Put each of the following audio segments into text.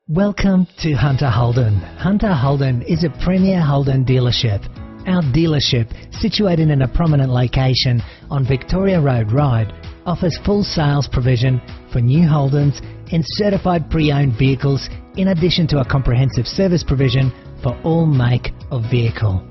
Welcome to Hunter Holden. Hunter Holden is a premier Holden dealership. Our dealership, situated in a prominent location on Victoria Road, Ryde, offers full sales provision for new Holdens and certified pre-owned vehicles, in addition to a comprehensive service provision for all make of vehicle.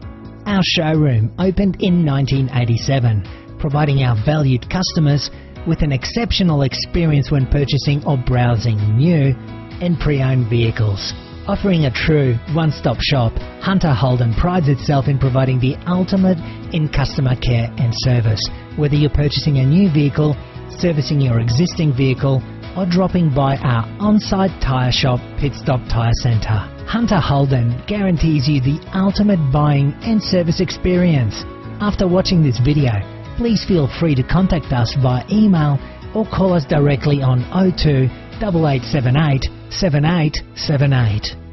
Our showroom opened in 1987, providing our valued customers with an exceptional experience when purchasing or browsing new and pre-owned vehicles. Offering a true one-stop shop, Hunter Holden prides itself in providing the ultimate in customer care and service. Whether you're purchasing a new vehicle, servicing your existing vehicle, or dropping by our on-site tyre shop, Pit Stop Tyre Centre, Hunter Holden guarantees you the ultimate buying and service experience. After watching this video, please feel free to contact us via email or call us directly on 02 8878 7878.